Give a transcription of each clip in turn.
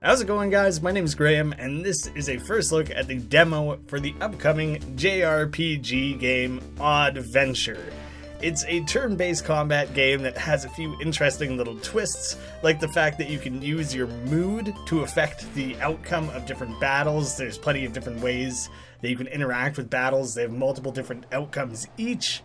How's it going, guys? My name is Graeme, and this is a first look at the demo for the upcoming JRPG game Oddventure. It's a turn-based combat game that has a few interesting little twists, like the fact that you can use your mood to affect the outcome of different battles. There's plenty of different ways that you can interact with battles. They have multiple different outcomes each.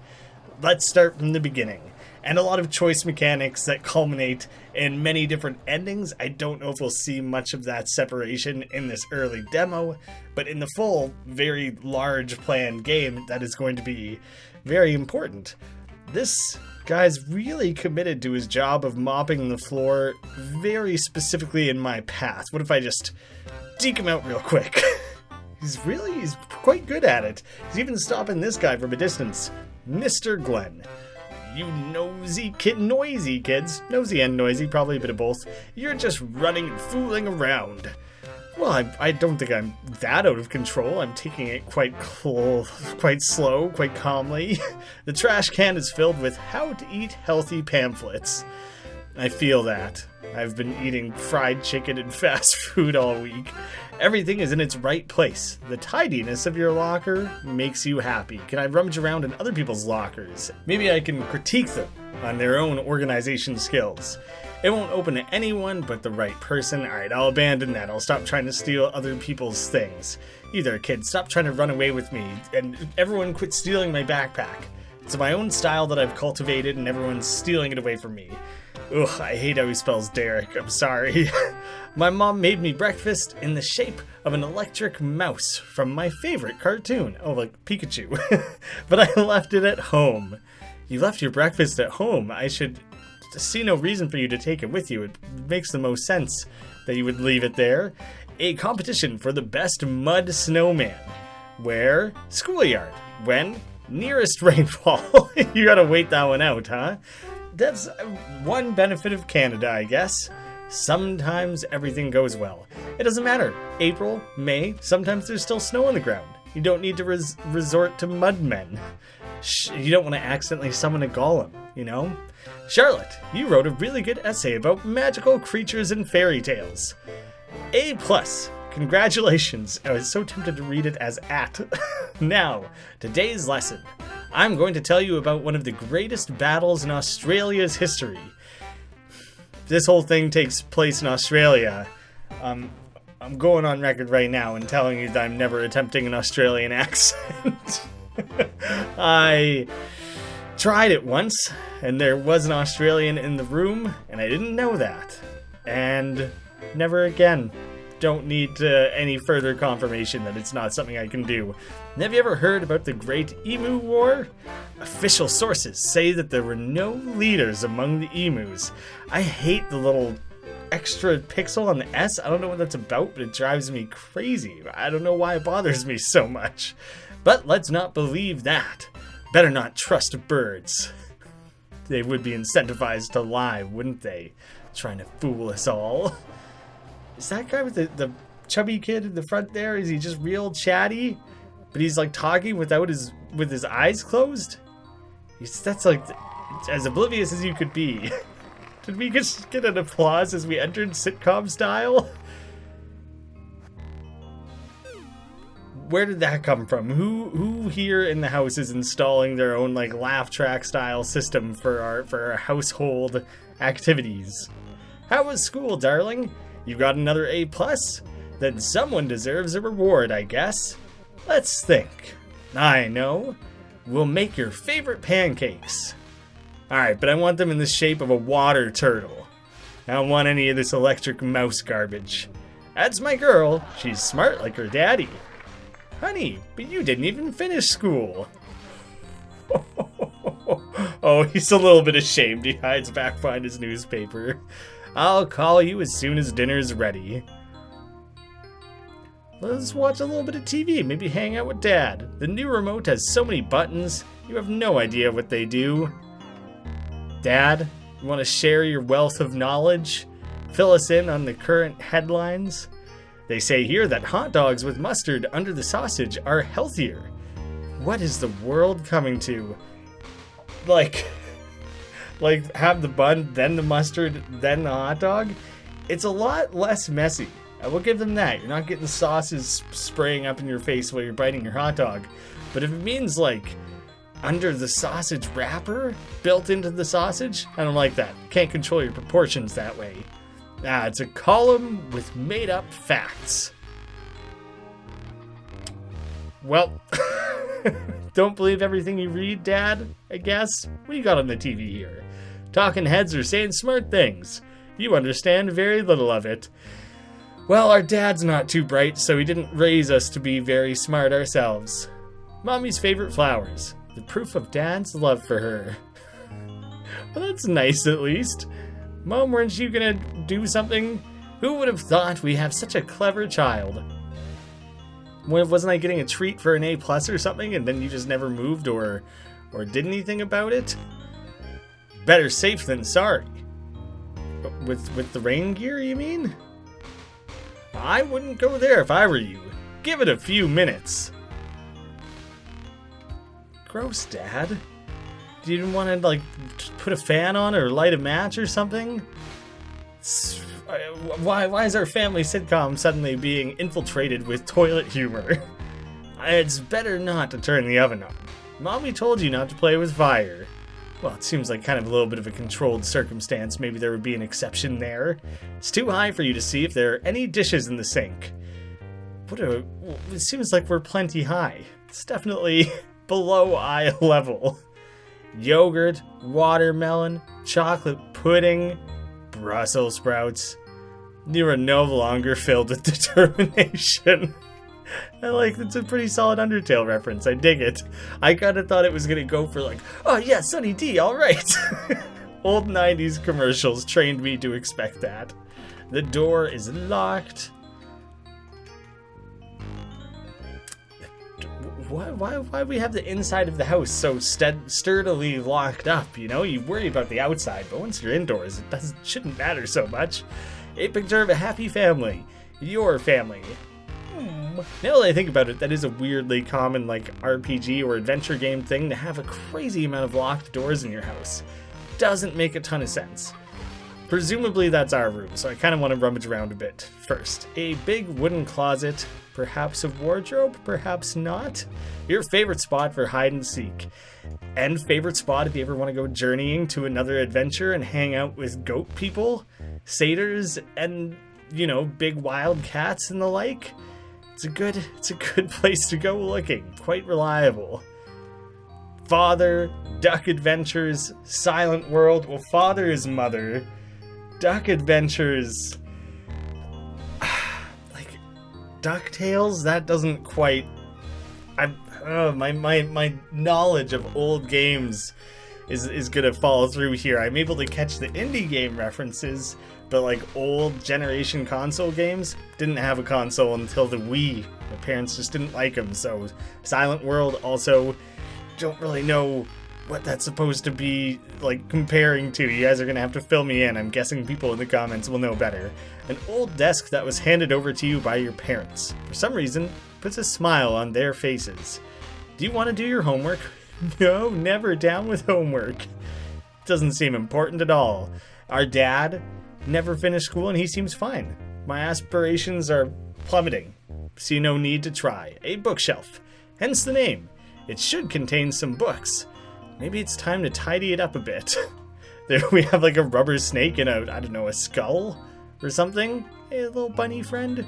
Let's start from the beginning. And a lot of choice mechanics that culminate in many different endings. I don't know if we'll see much of that separation in this early demo, but in the full, very large planned game, that is going to be very important. This guy's really committed to his job of mopping the floor very specifically in my path. What if I just deke him out real quick? He's quite good at it. He's even stopping this guy from a distance. Mr. Glenn. You noisy kids. Nosy and noisy, probably a bit of both. You're just running and fooling around. Well, I don't think I'm that out of control. I'm taking it quite slow, quite calmly. The trash can is filled with how to eat healthy pamphlets. I feel that. I've been eating fried chicken and fast food all week. Everything is in its right place. The tidiness of your locker makes you happy. Can I rummage around in other people's lockers? Maybe I can critique them on their own organization skills. It won't open to anyone but the right person. Alright, I'll abandon that. I'll stop trying to steal other people's things. You there, kid, stop trying to run away with me. And everyone quit stealing my backpack. It's my own style that I've cultivated and everyone's stealing it away from me. Ugh, I hate how he spells Derek. I'm sorry. My mom made me breakfast in the shape of an electric mouse from my favorite cartoon. Oh, like Pikachu. But I left it at home. You left your breakfast at home. I should see no reason for you to take it with you. It makes the most sense that you would leave it there. A competition for the best mud snowman. Where? Schoolyard. When? Nearest rainfall. You gotta wait that one out, huh? That's one benefit of Canada, I guess. Sometimes everything goes well. It doesn't matter. April, May, sometimes there's still snow on the ground. You don't need to resort to mudmen. You don't want to accidentally summon a golem, you know? Charlotte, you wrote a really good essay about magical creatures and fairy tales. A+. Congratulations. I was so tempted to read it as at. Now, today's lesson. I'm going to tell you about one of the greatest battles in Australia's history. This whole thing takes place in Australia. I'm going on record right now and telling you that I'm never attempting an Australian accent. I tried it once, and there was an Australian in the room, and I didn't know that. And never again. Don't need any further confirmation that it's not something I can do. Have you ever heard about the Great Emu War? Official sources say that there were no leaders among the emus. I hate the little extra pixel on the S. I don't know what that's about, but it drives me crazy. I don't know why it bothers me so much. But let's not believe that. Better not trust birds. They would be incentivized to lie, wouldn't they? Trying to fool us all. Is that guy with the chubby kid in the front there? Is he just real chatty? But he's like talking with his eyes closed? That's like as oblivious as you could be. Did we just get an applause as we entered sitcom style? Where did that come from? Who here in the house is installing their own like laugh track style system for our household activities? How was school, darling? You got another A+? Then someone deserves a reward, I guess. Let's think. I know. We'll make your favorite pancakes. Alright, but I want them in the shape of a water turtle. I don't want any of this electric mouse garbage. That's my girl. She's smart like her daddy. Honey, but you didn't even finish school. Oh, he's a little bit ashamed. He hides back behind his newspaper. I'll call you as soon as dinner's ready. Let's watch a little bit of TV, maybe hang out with Dad. The new remote has so many buttons, you have no idea what they do. Dad, you want to share your wealth of knowledge? Fill us in on the current headlines? They say here that hot dogs with mustard under the sausage are healthier. What is the world coming to? Like have the bun, then the mustard, then the hot dog? It's a lot less messy I will give them that. You're not getting sauces spraying up in your face while you're biting your hot dog. But if it means, like, under the sausage wrapper, built into the sausage, I don't like that. Can't control your proportions that way. It's a column with made-up facts. Well, don't believe everything you read, Dad, I guess? What do you got on the TV here? Talking heads are saying smart things. You understand very little of it. Well, our dad's not too bright, so he didn't raise us to be very smart ourselves. Mommy's favorite flowers. The proof of Dad's love for her. Well, that's nice at least. Mom, weren't you gonna do something? Who would have thought we have such a clever child? Wasn't I getting a treat for an A+ or something, and then you just never moved or did anything about it? Better safe than sorry. With the rain gear, you mean? I wouldn't go there if I were you. Give it a few minutes. Gross, Dad. Do you want to, like, put a fan on or light a match or something? Why is our family sitcom suddenly being infiltrated with toilet humor? It's better not to turn the oven on. Mommy told you not to play with fire. Well, it seems like kind of a little bit of a controlled circumstance. Maybe there would be an exception there. It's too high for you to see if there are any dishes in the sink. It seems like we're plenty high. It's definitely below eye level. Yogurt, watermelon, chocolate pudding, Brussels sprouts. You are no longer filled with determination. It's a pretty solid Undertale reference. I dig it. I kind of thought it was going to go for like, oh yeah, Sunny D, alright. Old 90s commercials trained me to expect that. The door is locked. Why we have the inside of the house so sturdily locked up, you know? You worry about the outside, but once you're indoors, it shouldn't matter so much. A picture of a happy family. Your family. Now that I think about it, that is a weirdly common, like, RPG or adventure game thing to have a crazy amount of locked doors in your house. Doesn't make a ton of sense. Presumably that's our room, so I kind of want to rummage around a bit. First, a big wooden closet, perhaps a wardrobe, perhaps not. Your favorite spot for hide and seek. And favorite spot if you ever want to go journeying to another adventure and hang out with goat people, satyrs, and, you know, big wild cats and the like. It's a good place to go looking. Quite reliable. Father, Duck Adventures, Silent World. Well, Father is Mother. Duck Adventures. Like, DuckTales? That doesn't quite... my knowledge of old games is gonna fall through here. I'm able to catch the indie game references, but like old generation console games, didn't have a console until the Wii. My parents just didn't like them, so Silent World also don't really know what that's supposed to be like comparing to. You guys are gonna have to fill me in. I'm guessing people in the comments will know better. An old desk that was handed over to you by your parents. For some reason, puts a smile on their faces. Do you want to do your homework? No, never down with homework. Doesn't seem important at all. Our dad never finished school and he seems fine. My aspirations are plummeting. See no need to try. A bookshelf. Hence the name. It should contain some books. Maybe it's time to tidy it up a bit. There we have like a rubber snake and a skull or something. Hey, little bunny friend.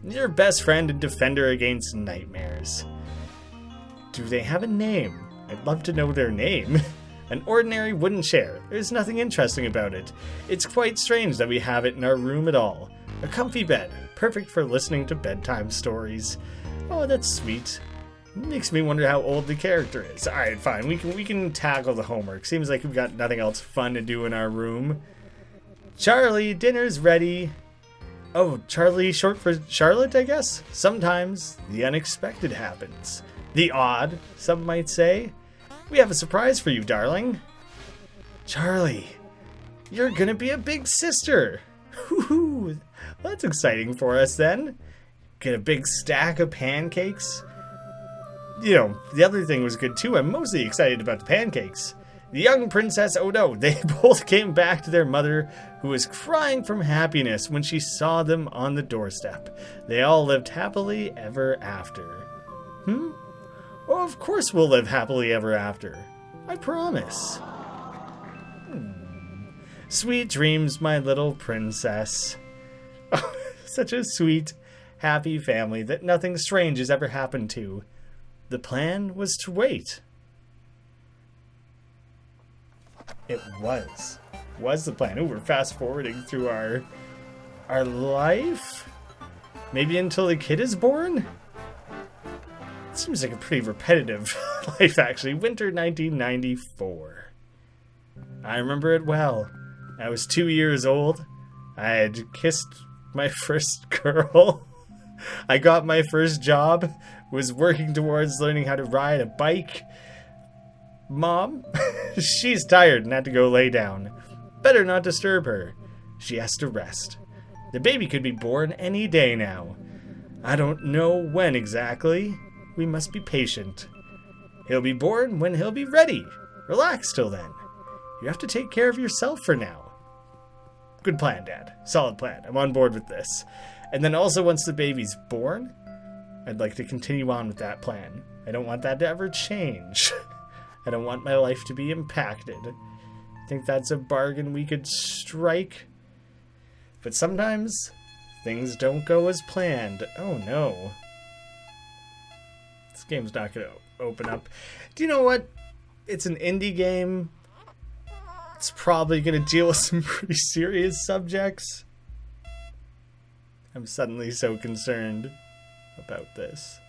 Your best friend and defender against nightmares. Do they have a name? I'd love to know their name. An ordinary wooden chair. There's nothing interesting about it. It's quite strange that we have it in our room at all. A comfy bed. Perfect for listening to bedtime stories. Oh, that's sweet. Makes me wonder how old the character is. Alright, fine. We can tackle the homework. Seems like we've got nothing else fun to do in our room. Charlie, dinner's ready. Oh, Charlie short for Charlotte, I guess? Sometimes the unexpected happens. The odd, some might say. We have a surprise for you, darling. Charlie, you're gonna be a big sister. Woohoo! That's exciting for us then. Get a big stack of pancakes. You know, the other thing was good too. I'm mostly excited about the pancakes. The young princess, oh no, they both came back to their mother, who was crying from happiness when she saw them on the doorstep. They all lived happily ever after. Oh, of course we'll live happily ever after. I promise. Sweet dreams, my little princess. Oh, such a sweet, happy family that nothing strange has ever happened to. The plan was to wait. It was the plan. Ooh, we're fast forwarding through our life? Maybe until the kid is born? It seems like a pretty repetitive life, actually. Winter 1994. I remember it well. I was 2 years old. I had kissed my first girl. I got my first job. Was working towards learning how to ride a bike. Mom, she's tired and had to go lay down. Better not disturb her. She has to rest. The baby could be born any day now. I don't know when exactly. We must be patient. He'll be born when he'll be ready. Relax till then. You have to take care of yourself for now. Good plan, Dad. Solid plan. I'm on board with this. And then also once the baby's born, I'd like to continue on with that plan. I don't want that to ever change. I don't want my life to be impacted. I think that's a bargain we could strike. But sometimes things don't go as planned. Oh no. This game's not going to open up. Do you know what? It's an indie game. It's probably going to deal with some pretty serious subjects. I'm suddenly so concerned about this.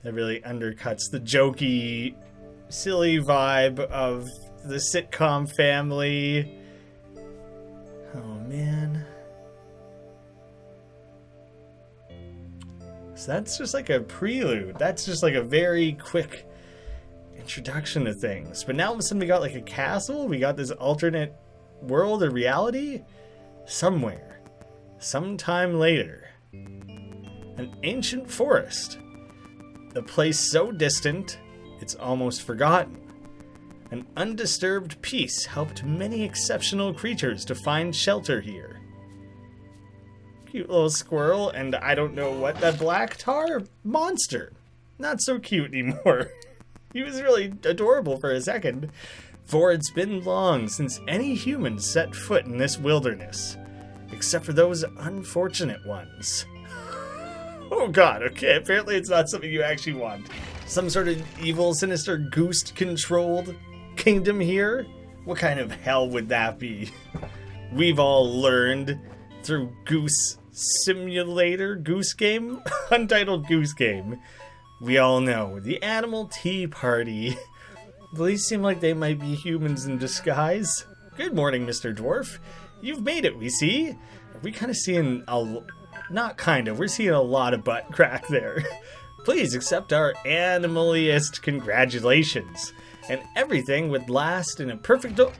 That really undercuts the jokey, silly vibe of the sitcom family. Oh, man. So that's just like a prelude. That's just like a very quick introduction to things. But now all of a sudden we got like a castle. We got this alternate world or reality. Somewhere. Sometime later. An ancient forest. A place so distant, it's almost forgotten. An undisturbed peace helped many exceptional creatures to find shelter here. Cute little squirrel, and I don't know what, that black tar monster. Not so cute anymore. He was really adorable for a second. For it's been long since any humans set foot in this wilderness. Except for those unfortunate ones. Oh god, okay, apparently it's not something you actually want. Some sort of evil, sinister, goose-controlled kingdom here? What kind of hell would that be? We've all learned through Goose Simulator, Goose Game? Untitled Goose Game. We all know, the Animal Tea Party. These seem like they might be humans in disguise. Good morning, Mr. Dwarf. You've made it, we see. Are we kind of seeing a... Not kind of. We're seeing a lot of butt crack there. Please accept our animaliest congratulations. And everything would last in a perfect... Ooh,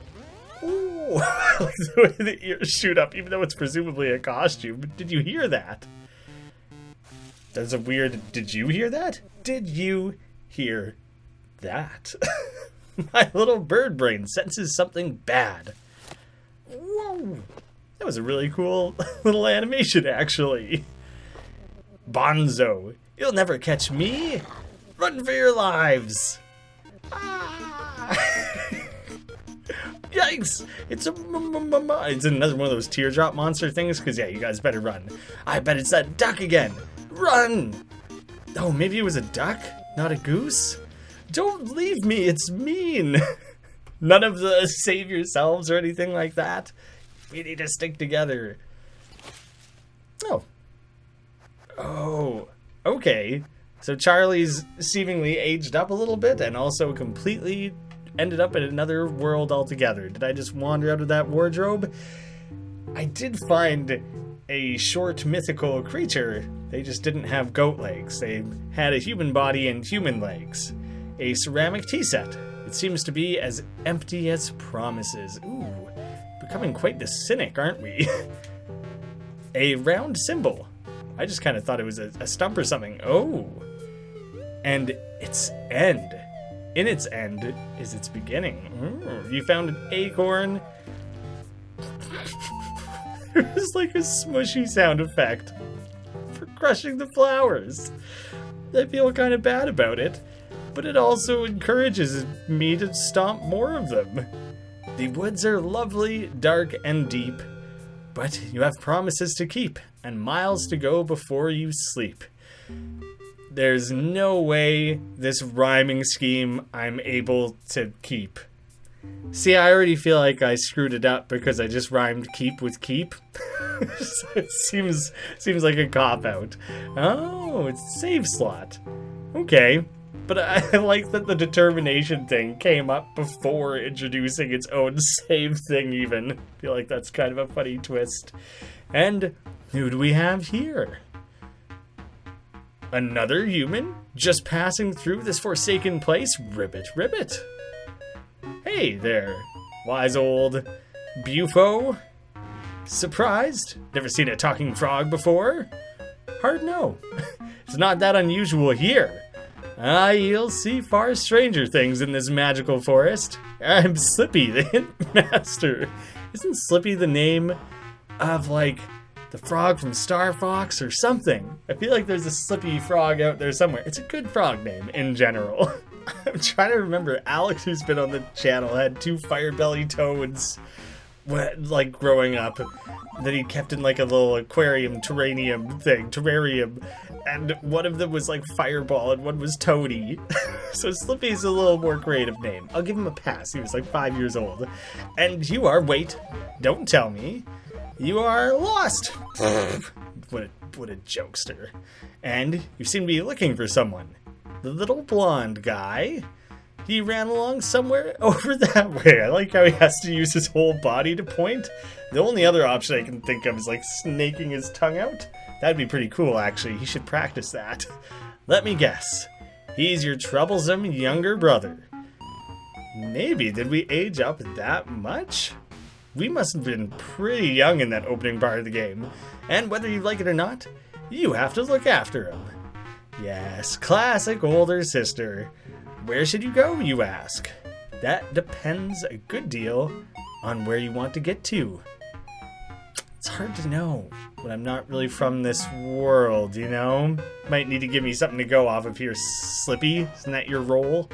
I like the way the ears shoot up, even though it's presumably a costume. Did you hear that? There's a weird... Did you hear that? Did you hear that? My little bird brain senses something bad. Whoa. That was a really cool little animation, actually. Bonzo, you'll never catch me. Run for your lives. Ah. Yikes! It's another one of those teardrop monster things. Because yeah, you guys better run. I bet it's that duck again. Run! Oh, maybe it was a duck, not a goose. Don't leave me. It's mean. None of the save yourselves or anything like that. We need to stick together. Oh, okay. So Charlie's seemingly aged up a little bit and also completely ended up in another world altogether. Did I just wander out of that wardrobe? I did find a short mythical creature. They just didn't have goat legs. They had a human body and human legs. A ceramic tea set. It seems to be as empty as promises. Ooh. Becoming quite the cynic, aren't we? A round symbol. I just kind of thought it was a stump or something. Oh. and its end. In its end is its beginning. You found an acorn. There's like a smushy sound effect for crushing the flowers. I feel kind of bad about it, but it also encourages me to stomp more of them. The woods are lovely, dark, and deep, but you have promises to keep and miles to go before you sleep. There's no way this rhyming scheme I'm able to keep. See, I already feel like I screwed it up because I just rhymed keep with keep. So it seems like a cop-out. Oh, it's a save slot. Okay, but I like that the determination thing came up before introducing its own save thing even. I feel like that's kind of a funny twist. And who do we have here? Another human just passing through this forsaken place? Ribbit, ribbit. Hey there, wise old bufo. Surprised? Never seen a talking frog before? Hard no. It's not that unusual here. You'll see far stranger things in this magical forest. I'm Slippy, the hint master. Isn't Slippy the name of, like, the frog from Star Fox or something? I feel like there's a Slippy frog out there somewhere. It's a good frog name in general. I'm trying to remember. Alex, who's been on the channel, had 2 fire-belly toads, like, growing up, that he kept in, like, a little terrarium, and one of them was, like, Fireball, and one was Toady. So Slippy's a little more creative name. I'll give him a pass. He was, like, 5 years old. And you are, wait, don't tell me, you are lost. What a jokester. And you seem to be looking for someone. The little blonde guy. He ran along somewhere over that way. I like how he has to use his whole body to point. The only other option I can think of is like snaking his tongue out. That'd be pretty cool, actually. He should practice that. Let me guess. He's your troublesome younger brother. Maybe. Did we age up that much? We must have been pretty young in that opening part of the game. And whether you like it or not, you have to look after him. Yes, classic older sister. Where should you go, you ask? That depends a good deal on where you want to get to. It's hard to know when I'm not really from this world, you know? Might need to give me something to go off of here, Slippy. Isn't that your role?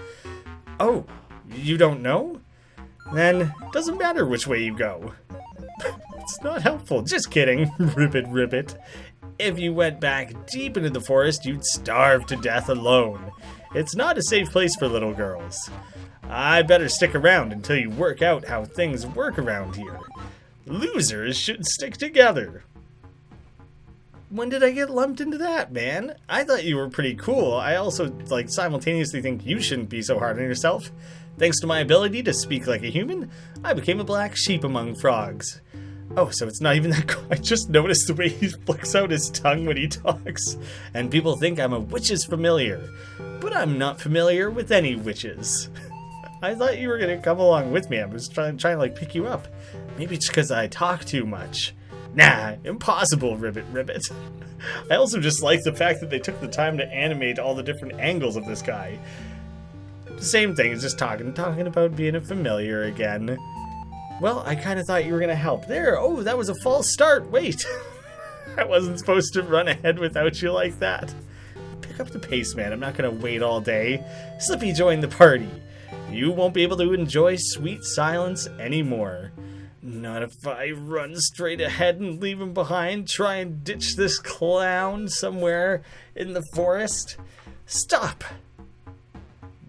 Oh, you don't know? Then it doesn't matter which way you go. It's not helpful. Just kidding. Ribbit, ribbit. If you went back deep into the forest, you'd starve to death alone. It's not a safe place for little girls. I better stick around until you work out how things work around here. Losers should stick together. When did I get lumped into that, man? I thought you were pretty cool. I also, simultaneously think you shouldn't be so hard on yourself. Thanks to my ability to speak like a human, I became a black sheep among frogs. Oh, so it's not even that cool. I just noticed the way he flicks out his tongue when he talks. And people think I'm a witch's familiar. But I'm not familiar with any witches. I thought you were going to come along with me. I was trying to pick you up. Maybe it's because I talk too much. Nah, impossible, Ribbit Ribbit. I also just like the fact that they took the time to animate all the different angles of this guy. Same thing, it's just talking about being a familiar again. Well, I kind of thought you were going to help there. Oh, that was a false start. Wait. I wasn't supposed to run ahead without you like that. Pick up the pace, man. I'm not going to wait all day. Slippy joined the party. You won't be able to enjoy sweet silence anymore. Not if I run straight ahead and leave him behind, try and ditch this clown somewhere in the forest. Stop!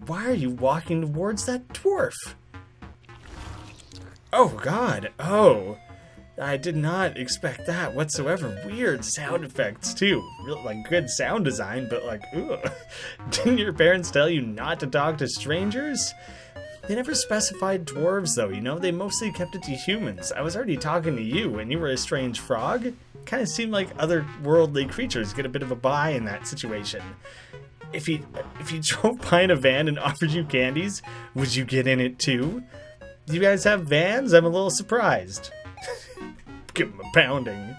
Why are you walking towards that dwarf? Oh, God. Oh. I did not expect that whatsoever. Weird sound effects, too. Real, good sound design, but ugh. Didn't your parents tell you not to talk to strangers? They never specified dwarves, though, you know? They mostly kept it to humans. I was already talking to you, and you were a strange frog. Kind of seemed like otherworldly creatures get a bit of a bye in that situation. If he drove by in a van and offered you candies, would you get in it, too? Do you guys have vans? I'm a little surprised. Give him a pounding.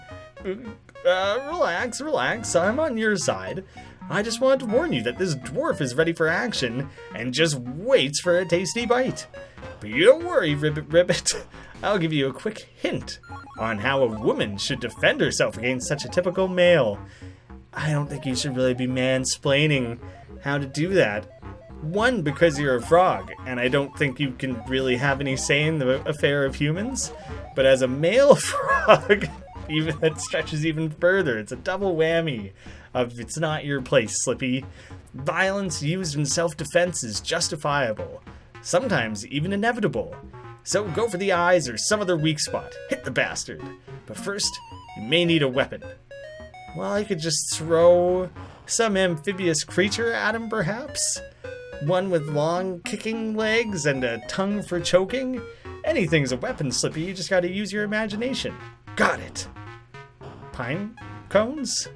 Relax, relax. I'm on your side. I just wanted to warn you that this dwarf is ready for action and just waits for a tasty bite. But you don't worry, Ribbit. I'll give you a quick hint on how a woman should defend herself against such a typical male. I don't think you should really be mansplaining how to do that. One, because you're a frog, and I don't think you can really have any say in the affair of humans. But as a male frog, even that stretches even further. It's a double whammy of it's not your place, Slippy. Violence used in self-defense is justifiable, sometimes even inevitable. So go for the eyes or some other weak spot. Hit the bastard. But first, you may need a weapon. Well, I could just throw some amphibious creature at him, perhaps? One with long kicking legs and a tongue for choking? Anything's a weapon, Slippy. You just gotta use your imagination. Got it. Pine cones?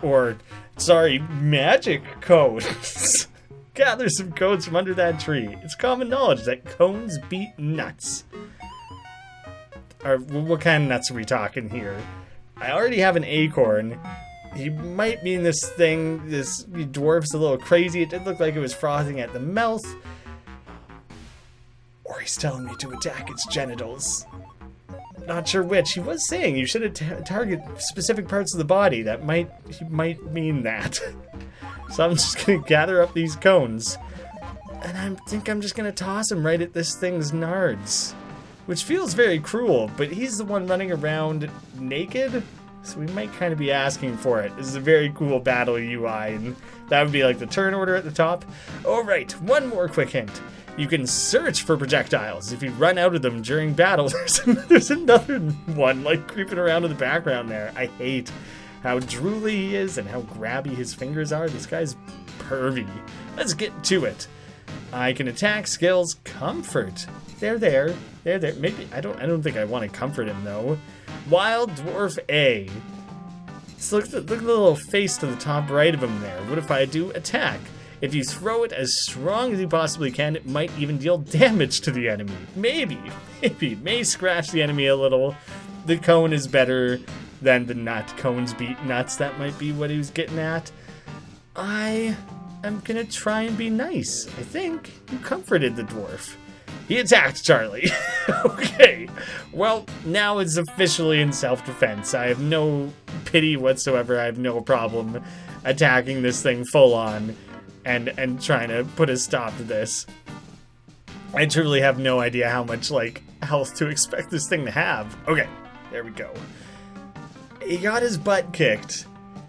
Or, sorry, magic cones. Gather some cones from under that tree. It's common knowledge that cones beat nuts. Or, what kind of nuts are we talking here? I already have an acorn. He might mean this thing, this dwarf's a little crazy. It did look like it was frothing at the mouth. Or he's telling me to attack its genitals. Not sure which. He was saying you should target specific parts of the body. He might mean that. So I'm just gonna gather up these cones. And I think I'm just gonna toss them right at this thing's nards. Which feels very cruel, but he's the one running around naked. So we might kind of be asking for it. This is a very cool battle UI, and that would be like the turn order at the top. Alright, one more quick hint. You can search for projectiles if you run out of them during battle. There's another one like creeping around in the background there. I hate how drooly he is and how grabby his fingers are. This guy's pervy. Let's get to it. I can attack skills comfort. They're there. Maybe I don't think I want to comfort him though. Wild Dwarf A. So look at the little face to the top right of him there. What if I do attack? If you throw it as strong as you possibly can, it might even deal damage to the enemy. Maybe. May scratch the enemy a little. The cone is better than the nut. Cones beat nuts. That might be what he was getting at. I am gonna try and be nice. I think you comforted the dwarf. He attacked Charlie. Okay. Well, now it's officially in self-defense. I have no pity whatsoever. I have no problem attacking this thing full on and trying to put a stop to this. I truly have no idea how much, like, health to expect this thing to have. Okay, there we go. He got his butt kicked.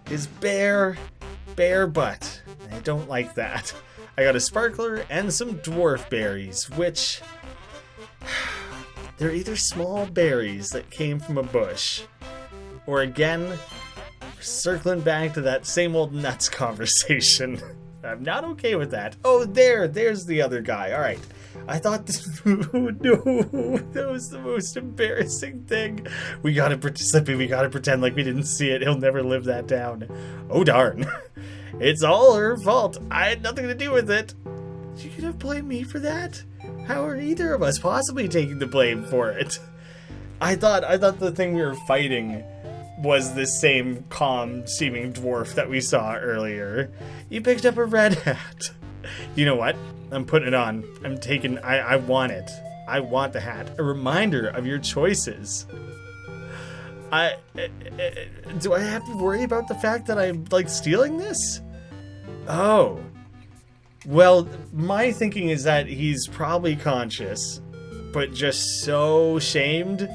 His bare butt. I don't like that. I got a sparkler and some dwarf berries, which they're either small berries that came from a bush, or again, circling back to that same old nuts conversation. I'm not okay with that. Oh, there's the other guy. All right. I thought this, no, that was the most embarrassing thing. We gotta pretend like we didn't see it. He'll never live that down. Oh, darn. It's all her fault. I had nothing to do with it. You could have blamed me for that? How are either of us possibly taking the blame for it? I thought the thing we were fighting was the same calm-seeming dwarf that we saw earlier. You picked up a red hat. You know what? I'm putting it on. I want it. I want the hat. A reminder of your choices. Do I have to worry about the fact that I'm, like, stealing this? Oh. Well, my thinking is that he's probably conscious, but just so shamed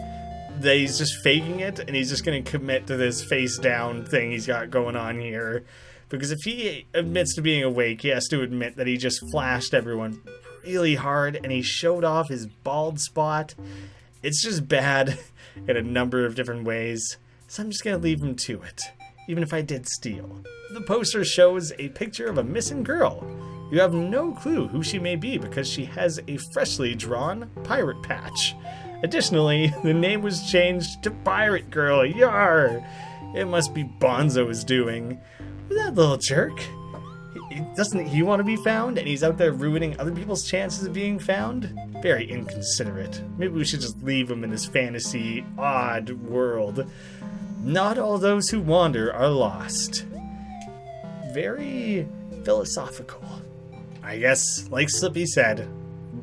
that he's just faking it, and he's just going to commit to this face-down thing he's got going on here. Because if he admits to being awake, he has to admit that he just flashed everyone really hard, and he showed off his bald spot. It's just bad in a number of different ways, so I'm just going to leave him to it, even if I did steal. The poster shows a picture of a missing girl. You have no clue who she may be because she has a freshly drawn pirate patch. Additionally, the name was changed to Pirate Girl. Yar! It must be Bonzo's doing. That little jerk. Doesn't he want to be found, and he's out there ruining other people's chances of being found? Very inconsiderate. Maybe we should just leave him in his fantasy, odd world. Not all those who wander are lost. Very philosophical. I guess, like Slippy said,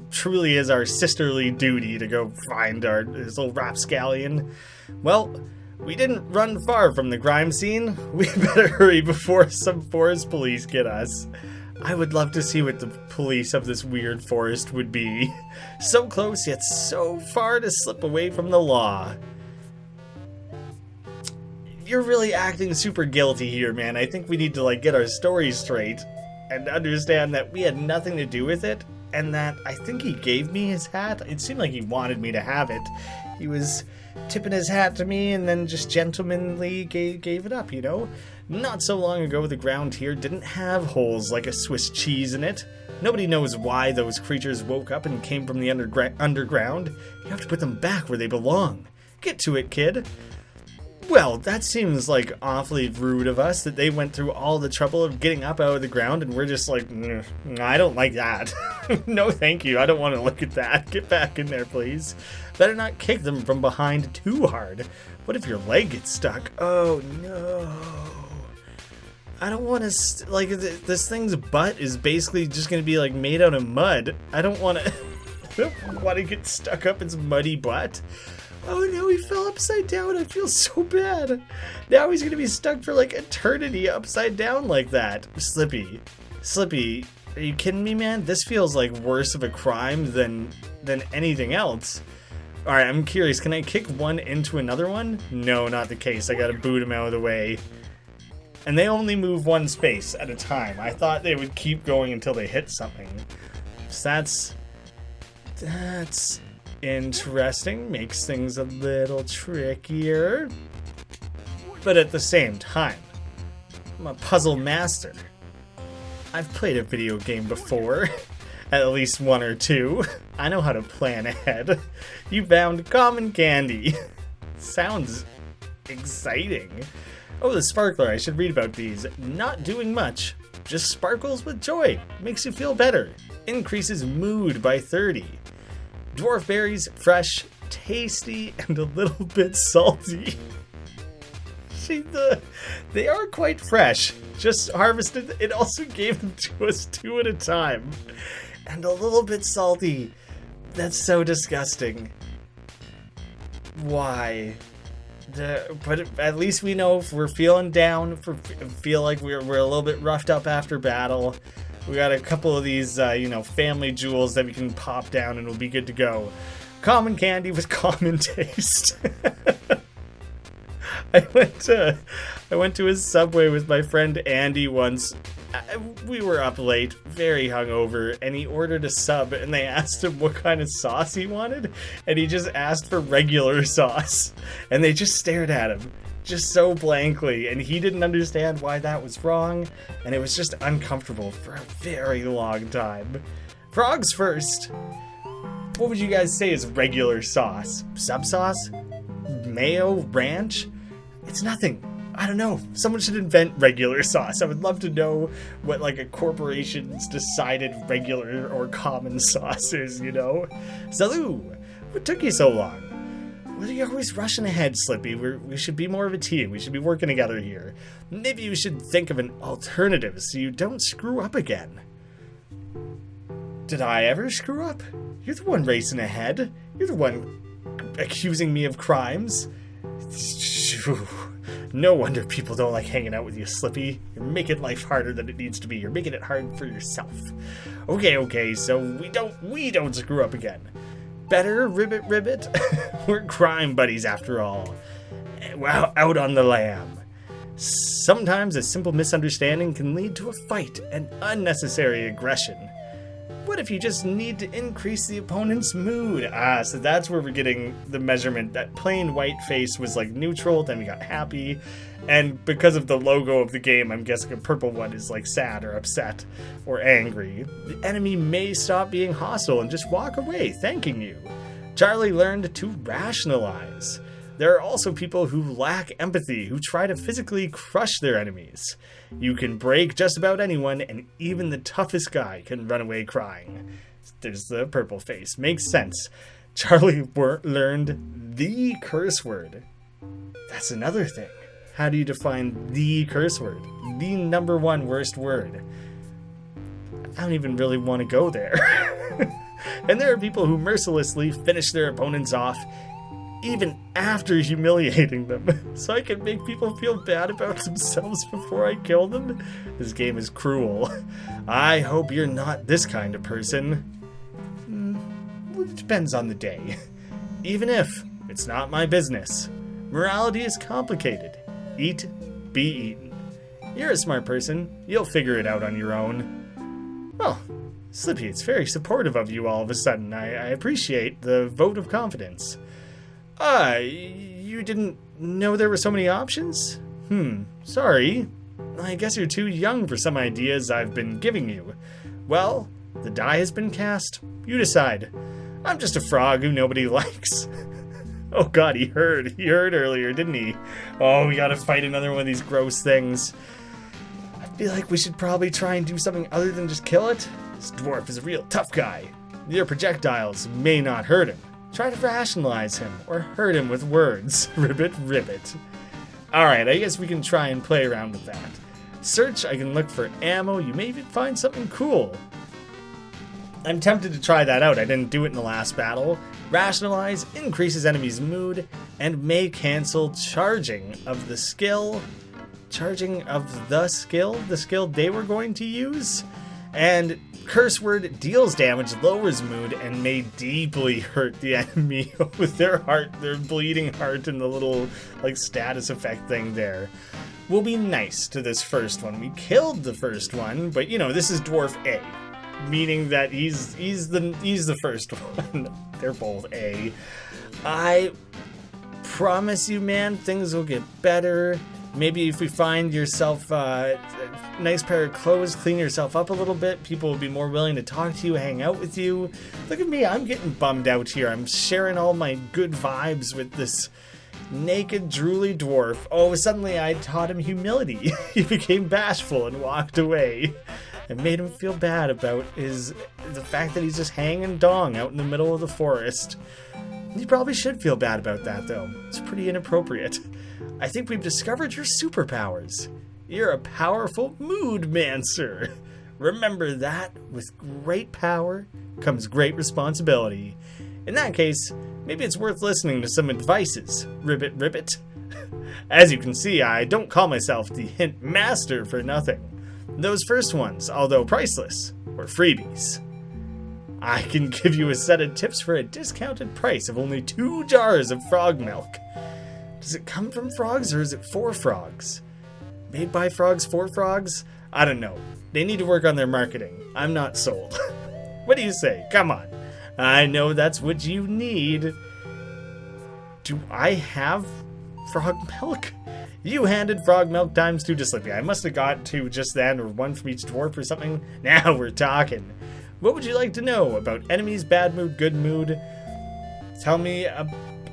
truly is our sisterly duty to go find this little rapscallion. Well, we didn't run far from the crime scene. We better hurry before some forest police get us. I would love to see what the police of this weird forest would be. So close, yet so far to slip away from the law. You're really acting super guilty here, man. I think we need to, get our story straight and understand that we had nothing to do with it, and that I think he gave me his hat. It seemed like he wanted me to have it. He was tipping his hat to me and then just gentlemanly gave it up, Not so long ago, the ground here didn't have holes like a Swiss cheese in it. Nobody knows why those creatures woke up and came from the underground. You have to put them back where they belong. Get to it, kid. Well, that seems like awfully rude of us that they went through all the trouble of getting up out of the ground and we're just like, I don't like that. No, thank you. I don't want to look at that. Get back in there, please. Better not kick them from behind too hard. What if your leg gets stuck? Oh, no. I don't want to, this thing's butt is basically just going to be, made out of mud. I don't want to get stuck up its muddy butt. Oh no, he fell upside down. I feel so bad. Now he's going to be stuck for eternity upside down like that. Slippy, are you kidding me, man? This feels like worse of a crime than anything else. Alright, I'm curious. Can I kick one into another one? No, not the case. I got to boot him out of the way. And they only move one space at a time. I thought they would keep going until they hit something. So that's interesting. Makes things a little trickier. But at the same time, I'm a puzzle master. I've played a video game before. At least one or two. I know how to plan ahead. You found common candy. Sounds exciting. Oh, the sparkler. I should read about these. Not doing much. Just sparkles with joy. Makes you feel better. Increases mood by 30. Dwarf berries, fresh, tasty, and a little bit salty. They are quite fresh. Just harvested. It also gave them to us 2 at a time. And a little bit salty. That's so disgusting. Why? But at least we know if we're feeling down, if we feel like we're a little bit roughed up after battle. We got a couple of these, family jewels that we can pop down and we'll be good to go. Common candy with common taste. I went to a Subway with my friend Andy once. We were up late, very hungover, and he ordered a sub, and they asked him what kind of sauce he wanted, and he just asked for regular sauce. And they just stared at him, just so blankly, and he didn't understand why that was wrong, and it was just uncomfortable for a very long time. Frogs first. What would you guys say is regular sauce? Sub sauce? Mayo? Ranch? It's nothing. I don't know. Someone should invent regular sauce. I would love to know what, a corporation's decided regular or common sauce is, Salut! What took you so long? What are you always rushing ahead, Slippy? We should be more of a team. We should be working together here. Maybe you should think of an alternative so you don't screw up again. Did I ever screw up? You're the one racing ahead. You're the one accusing me of crimes. No wonder people don't like hanging out with you, Slippy. You're making life harder than it needs to be. You're making it hard for yourself. Okay, so we don't screw up again. Better, Ribbit? We're crime buddies after all. Well, out on the lam. Sometimes a simple misunderstanding can lead to a fight and unnecessary aggression. What if you just need to increase the opponent's mood? So that's where we're getting the measurement. That plain white face was neutral, then we got happy. And because of the logo of the game, I'm guessing a purple one is sad or upset or angry. The enemy may stop being hostile and just walk away, thanking you. Charlie learned to rationalize. There are also people who lack empathy, who try to physically crush their enemies. You can break just about anyone, and even the toughest guy can run away crying. There's the purple face. Makes sense. Charlie learned the curse word. That's another thing. How do you define the curse word? The number one worst word? I don't even really want to go there. And there are people who mercilessly finish their opponents off even after humiliating them, so I can make people feel bad about themselves before I kill them. This game is cruel. I hope you're not this kind of person. Well, it depends on the day. Even if it's not my business. Morality is complicated. Eat, be eaten. You're a smart person. You'll figure it out on your own. Well, Slippy, it's very supportive of you all of a sudden. I appreciate the vote of confidence. You didn't know there were so many options? Sorry. I guess you're too young for some ideas I've been giving you. Well, the die has been cast. You decide. I'm just a frog who nobody likes. Oh god, he heard earlier, didn't he? Oh, we gotta fight another one of these gross things. I feel like we should probably try and do something other than just kill it. This dwarf is a real tough guy. Your projectiles may not hurt him. Try to rationalize him, or hurt him with words. Ribbit, ribbit. Alright, I guess we can try and play around with that. Search, I can look for ammo, you may even find something cool. I'm tempted to try that out, I didn't do it in the last battle. Rationalize, increases enemies' mood, and may cancel charging of the skill. Charging of the skill they were going to use? And curse word deals damage, lowers mood, and may deeply hurt the enemy with their bleeding heart, and the little status effect thing there. We'll be nice to this first one. We killed the first one, but this is Dwarf A, meaning that he's the first one. They're both A. I promise you, man, things will get better. Maybe if we find yourself a nice pair of clothes, clean yourself up a little bit, people will be more willing to talk to you, hang out with you. Look at me, I'm getting bummed out here. I'm sharing all my good vibes with this naked, drooly dwarf. Oh, suddenly I taught him humility. He became bashful and walked away. I made him feel bad about the fact that he's just hanging dong out in the middle of the forest. You probably should feel bad about that, though. It's pretty inappropriate. I think we've discovered your superpowers. You're a powerful Moodmancer. Remember that with great power comes great responsibility. In that case, maybe it's worth listening to some advices, Ribbit Ribbit. As you can see, I don't call myself the Hint Master for nothing. Those first ones, although priceless, were freebies. I can give you a set of tips for a discounted price of only 2 jars of frog milk. Does it come from frogs or is it for frogs? Made by frogs for frogs? I don't know. They need to work on their marketing. I'm not sold. What do you say? Come on. I know that's what you need. Do I have frog milk? You handed frog milk times 2 to Slippy. I must have got 2 just then, or 1 from each dwarf or something. Now we're talking. What would you like to know about enemies, bad mood, good mood? Tell me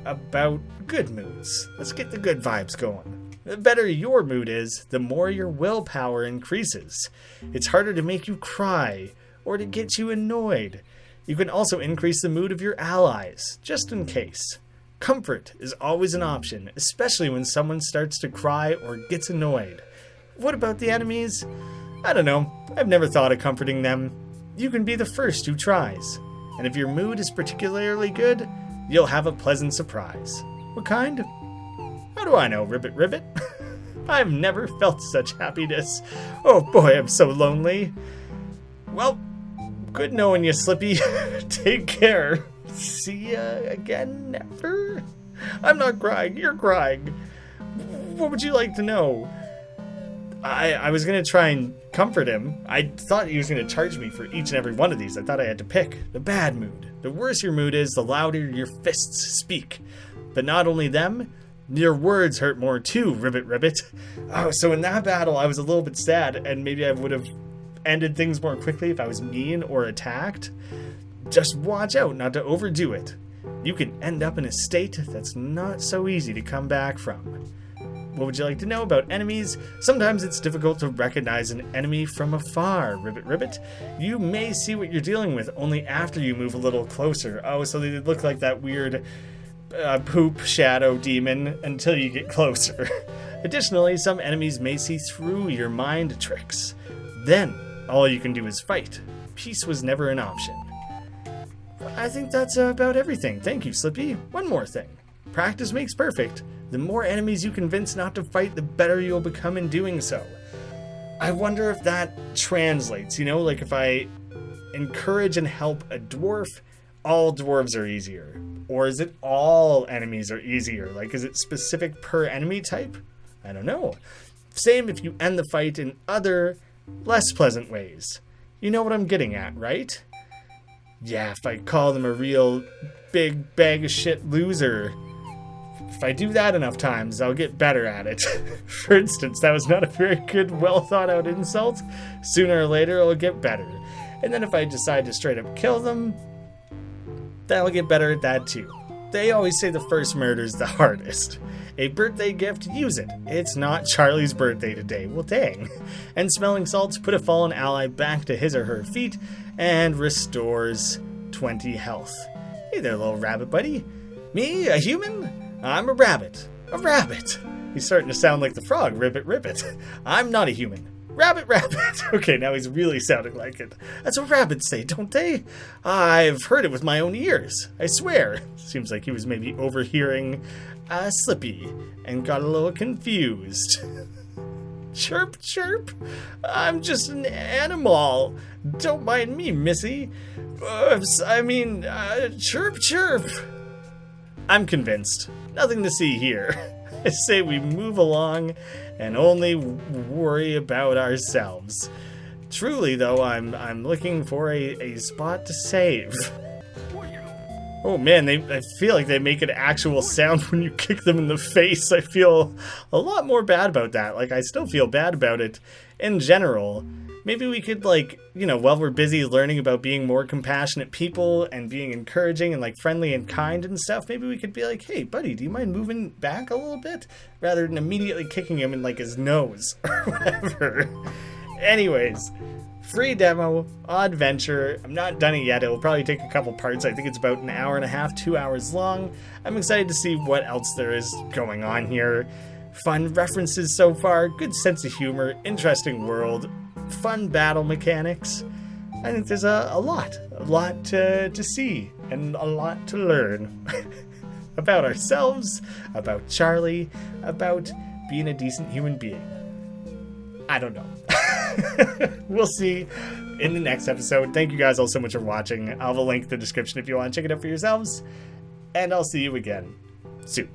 about good moods. Let's get the good vibes going. The better your mood is, the more your willpower increases. It's harder to make you cry or to get you annoyed. You can also increase the mood of your allies, just in case. Comfort is always an option, especially when someone starts to cry or gets annoyed. What about the enemies? I don't know. I've never thought of comforting them. You can be the first who tries. And if your mood is particularly good, you'll have a pleasant surprise. What kind? How do I know, Ribbit Ribbit? I've never felt such happiness. Oh boy, I'm so lonely. Well, good knowing you, Slippy. Take care. See ya again, never? I'm not crying, you're crying. What would you like to know? I was going to try and comfort him. I thought he was going to charge me for each and every one of these. I thought I had to pick. The bad mood. The worse your mood is, the louder your fists speak. But not only them, your words hurt more too, Ribbit Ribbit. Oh, so in that battle I was a little bit sad, and maybe I would have ended things more quickly if I was mean or attacked. Just watch out not to overdo it. You can end up in a state that's not so easy to come back from. What would you like to know about enemies? Sometimes it's difficult to recognize an enemy from afar, Ribbit Ribbit. You may see what you're dealing with only after you move a little closer. Oh, so they look like that weird poop shadow demon until you get closer. Additionally, some enemies may see through your mind tricks. Then, all you can do is fight. Peace was never an option. I think that's about everything. Thank you, Slippy. One more thing. Practice makes perfect. The more enemies you convince not to fight, the better you'll become in doing so. I wonder if that translates, like if I encourage and help a dwarf, all dwarves are easier. Or is it all enemies are easier? Like, is it specific per enemy type? I don't know. Same if you end the fight in other, less pleasant ways. You know what I'm getting at, right? Yeah, if I call them a real big bag of shit loser. If I do that enough times, I'll get better at it. For instance, that was not a very good, well thought out insult. Sooner or later, it'll get better. And then if I decide to straight up kill them, that'll get better at that too. They always say the first murder's the hardest. A birthday gift, use it. It's not Charlie's birthday today. Well, dang. And smelling salts put a fallen ally back to his or her feet and restores 20 health. Hey there, little rabbit buddy. Me, a human? I'm a rabbit. A rabbit. He's starting to sound like the frog, Ribbit Ribbit. I'm not a human. Rabbit, rabbit. Okay, now he's really sounding like it. That's what rabbits say, don't they? I've heard it with my own ears. I swear. Seems like he was maybe overhearing Slippy and got a little confused. Chirp, chirp. I'm just an animal. Don't mind me, missy. Chirp, chirp. I'm convinced. Nothing to see here. I say we move along and only worry about ourselves. Truly, though, I'm looking for a spot to save. Oh man, I feel like they make an actual sound when you kick them in the face. I feel a lot more bad about that. Like, I still feel bad about it in general. Maybe we could, while we're busy learning about being more compassionate people and being encouraging and, friendly and kind and stuff, maybe we could be like, hey, buddy, do you mind moving back a little bit? Rather than immediately kicking him in, his nose or whatever. Anyways, free demo, Oddventure. I'm not done it yet. It'll probably take a couple parts. I think it's about an hour and a half, 2 hours long. I'm excited to see what else there is going on here. Fun references so far, good sense of humor, interesting world, fun battle mechanics. I think there's a lot to see and a lot to learn about ourselves, about Charlie, about being a decent human being. I don't know. We'll see in the next episode. Thank you guys all so much for watching. I'll have a link in the description if you want to check it out for yourselves. And I'll see you again soon.